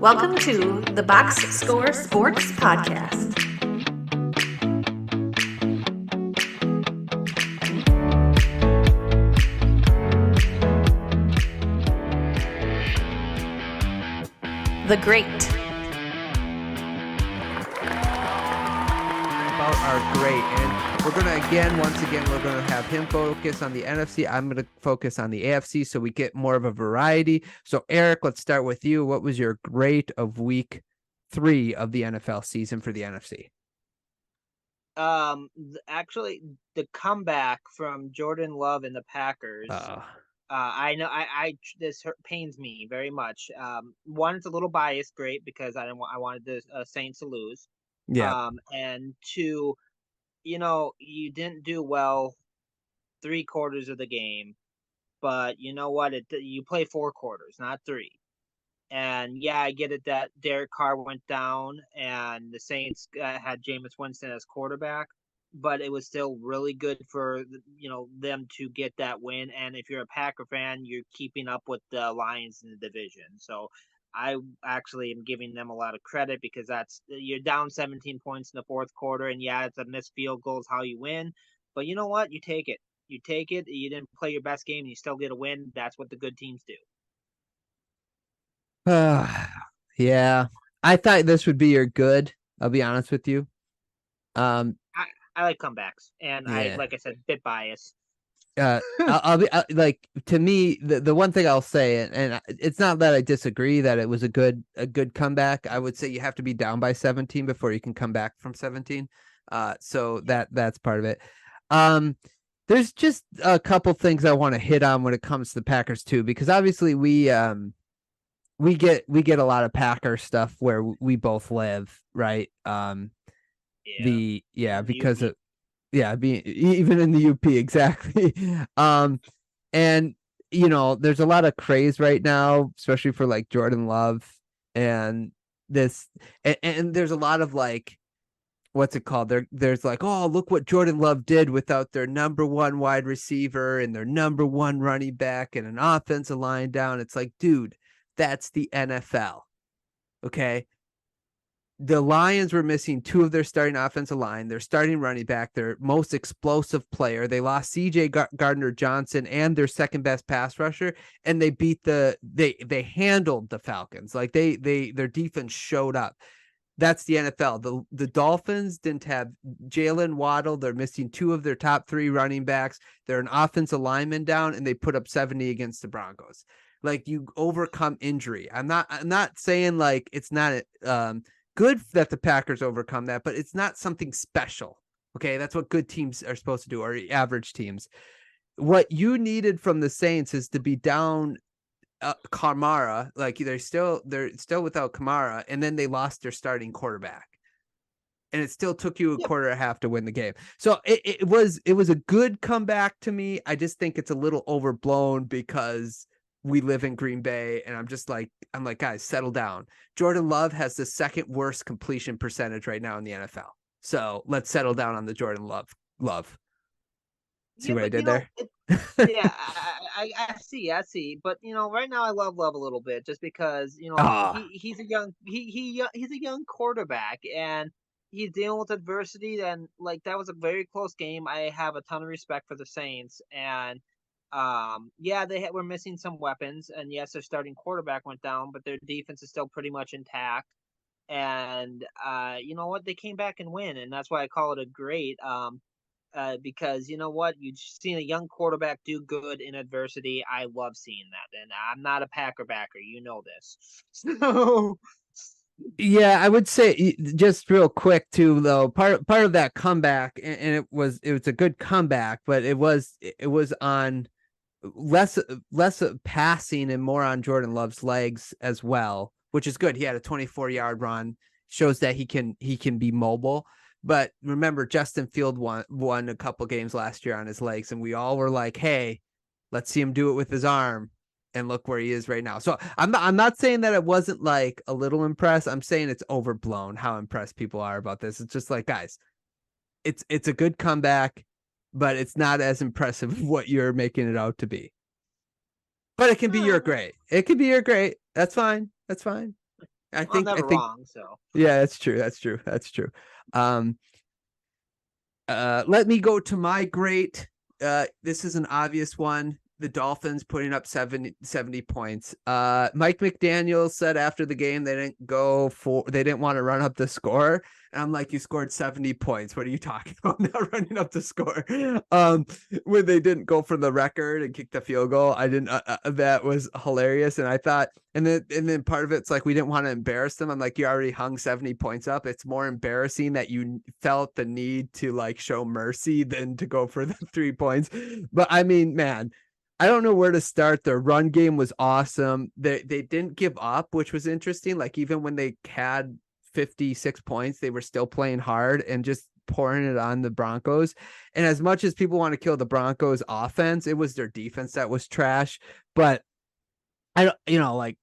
Welcome to the Box Score Sports Podcast. The Great. About our great, and we're gonna have him focus on the NFC. I'm gonna focus on the AFC, so we get more of a variety. So Eric, let's start with you. What was your great of week 3 of the NFL season for the NFC? Actually, the comeback from Jordan Love and the Packers. I know this pains me very much. One, it's a little biased, great, because I wanted the Saints to lose. Yeah. And two, you didn't do well 3/4 of the game, but you know what? You play 4 quarters, not 3. And yeah, I get it that Derek Carr went down and the Saints had Jameis Winston as quarterback, but it was still really good for them to get that win. And if you're a Packer fan, you're keeping up with the Lions in the division. So I actually am giving them a lot of credit because you're down 17 points in the fourth quarter, and yeah, it's a missed field goal is how you win. But you know what? You take it. You take it. You didn't play your best game, and you still get a win. That's what the good teams do. Yeah, I thought this would be your good. I'll be honest with you. I like comebacks, and yeah. like I said, bit biased. I'll be like, to me, the one thing I'll say, and it's not that I disagree that it was a good comeback. I would say you have to be down by 17 before you can come back from 17. So that's part of it. There's just a couple things I want to hit on when it comes to the Packers too, because obviously we get a lot of Packer stuff where we both live, right? Because of being even in the UP, exactly. And there's a lot of craze right now, especially for like Jordan Love and this, and there's a lot of like, what's it called? There's like, oh, look what Jordan Love did without their number 1 wide receiver and their number 1 running back and an offensive line down. It's like, dude, that's the NFL. Okay. The Lions were missing 2 of their starting offensive line, their starting running back, their most explosive player. They lost CJ Gardner-Johnson and their second best pass rusher, and they beat they handled the Falcons. Like their defense showed up. That's the NFL. The Dolphins didn't have Jalen Waddle. They're missing 2 of their top 3 running backs. They're an offensive lineman down, and they put up 70 against the Broncos. Like, you overcome injury. I'm not saying like it's not good that the Packers overcome that, but it's not something special. Okay, that's what good teams are supposed to do, or average teams. What you needed from the Saints is to be down Kamara. Like, they're still without Kamara, and then they lost their starting quarterback, and it still took you a quarter and a half to win the game. So it was a good comeback to me. I just think it's a little overblown because we live in Green Bay, and I'm like, guys, settle down. Jordan Love has the second worst completion percentage right now in the NFL. So let's settle down on the Jordan Love. See what I did there? Yeah, I see. But right now I love Love a little bit just because he's a young quarterback, and he's dealing with adversity, and like that was a very close game. I have a ton of respect for the Saints, and they were missing some weapons, and yes, their starting quarterback went down, but their defense is still pretty much intact. And you know what? They came back and win, and that's why I call it a great. Because you know what? You've seen a young quarterback do good in adversity. I love seeing that, and I'm not a Packer backer. You know this. So. Yeah, I would say, just real quick too, though, part of that comeback, and it was a good comeback, but it was on less passing and more on Jordan Love's legs as well, which is good. He had a 24-yard run, shows that he can be mobile. But remember, Justin Field won a couple games last year on his legs, and we all were like, hey, let's see him do it with his arm, and look where he is right now. So I'm not saying that it wasn't like a little impressed. I'm saying it's overblown how impressed people are about this. It's just like, guys, it's a good comeback, but it's not as impressive as what you're making it out to be. But it can be your great. It can be your great. That's fine. I'm never wrong. So yeah, that's true. Let me go to my great. This is an obvious one. The Dolphins putting up 70 points. Mike McDaniel said after the game they didn't want to run up the score. And I'm like, you scored 70 points. What are you talking about? Not running up the score. When they didn't go for the record and kick the field goal, I didn't. That was hilarious. And I thought, and then part of it's like we didn't want to embarrass them. I'm like, you already hung 70 points up. It's more embarrassing that you felt the need to like show mercy than to go for the 3 points. But I mean, man, I don't know where to start. Their run game was awesome. They didn't give up, which was interesting. Like even when they had 56 points, they were still playing hard and just pouring it on the Broncos. And as much as people want to kill the Broncos offense, it was their defense that was trash. But I don't, like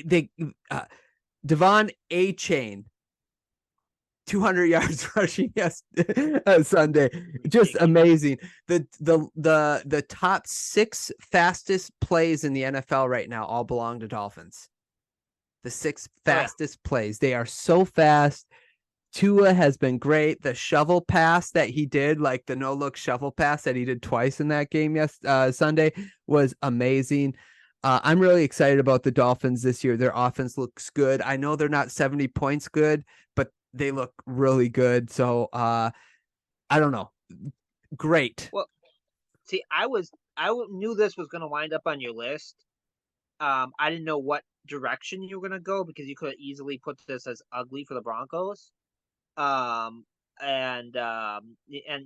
they Devon A-Chain 200 yards rushing Sunday, just amazing. The top 6 fastest plays in the NFL right now all belong to Dolphins. The 6 fastest plays. They are so fast. Tua has been great. The shovel pass that he did, like the no-look shovel pass that he did twice in that game Sunday, was amazing. I'm really excited about the Dolphins this year. Their offense looks good. I know they're not 70 points good, but they look really good. So I don't know. Great. Well, see, I knew this was going to wind up on your list. I didn't know what direction you were going to go because you could have easily put this as ugly for the Broncos. And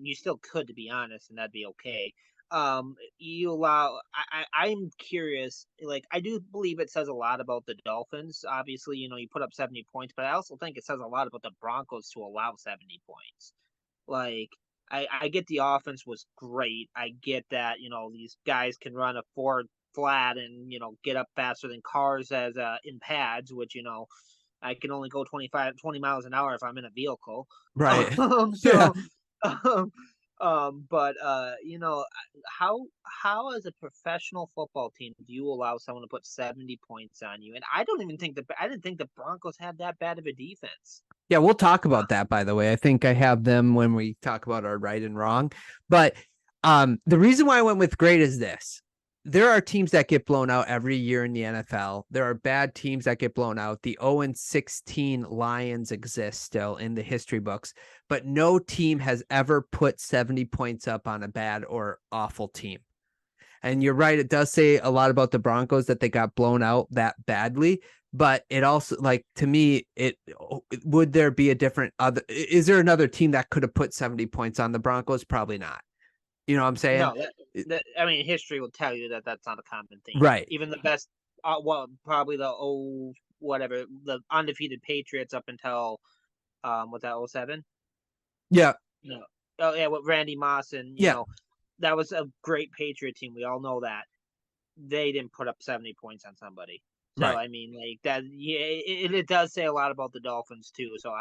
you still could, to be honest, and that'd be okay. I'm curious, like, I do believe it says a lot about the Dolphins. Obviously, you put up 70 points, but I also think it says a lot about the Broncos to allow 70 points. Like, I get the offense was great. I get that, these guys can run a 4 flat and, get up faster than cars as in pads, which, I can only go 20 miles an hour if I'm in a vehicle. Right. But how as a professional football team do you allow someone to put 70 points on you? And I didn't think the Broncos had that bad of a defense. Yeah, we'll talk about that, by the way. I think I have them when we talk about our right and wrong. But the reason why I went with great is this. There are teams that get blown out every year in the NFL. There are bad teams that get blown out. The 0-16 Lions exist still in the history books, but no team has ever put 70 points up on a bad or awful team. And you're right. It does say a lot about the Broncos that they got blown out that badly, but it also, like, to me, would there be is there another team that could have put 70 points on the Broncos? Probably not. You know what I'm saying? No, history will tell you that that's not a common thing. Right. Even the best, probably the undefeated Patriots up until, was that 07? Yeah. No. Oh, yeah, with Randy Moss and, that was a great Patriot team. We all know that. They didn't put up 70 points on somebody. So, right. I mean, like that, yeah, it does say a lot about the Dolphins too. So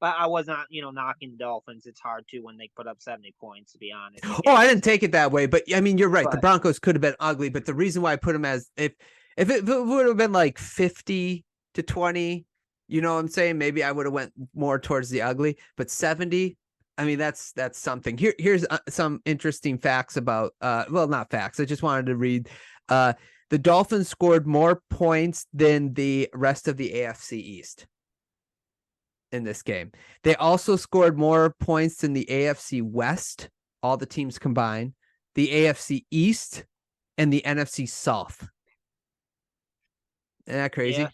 I was not, knocking the Dolphins. It's hard to when they put up 70 points, to be honest. Oh, I didn't take it that way, but I mean, you're right. The Broncos could have been ugly, but the reason why I put them as if it would have been like 50-20, you know what I'm saying? Maybe I would have went more towards the ugly, but 70. I mean, that's something. Here's some interesting facts about, not facts. I just wanted to read, the Dolphins scored more points than the rest of the AFC East in this game. They also scored more points than the AFC West, all the teams combined, the AFC East, and the NFC South. Isn't that crazy? Yeah.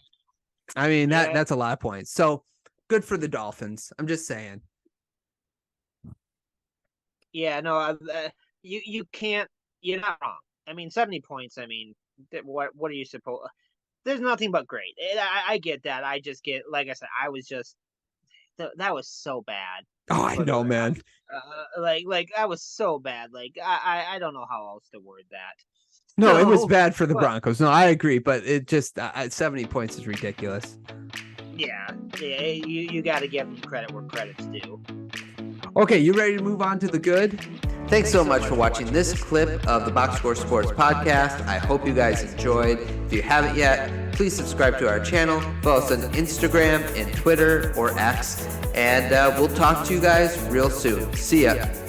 I mean, that's a lot of points. So good for the Dolphins. I'm just saying. Yeah, no, you can't. You're not wrong. I mean, 70 points. I mean, what are you supposed? There's nothing but great. I get that. I just get, like I said, I was just that was so bad. Oh, I know, man. Like that was so bad. Like I don't know how else to word that. No, it was bad for the Broncos. No, I agree, but it just 70 points is ridiculous. Yeah, you got to give them credit where credit's due. Okay, you ready to move on to the good? Thanks so much for watching this clip of the Box Score Sports podcast. I hope you guys enjoyed. If you haven't yet, please subscribe to our channel. Follow us on Instagram and Twitter or X. And we'll talk to you guys real soon. See ya.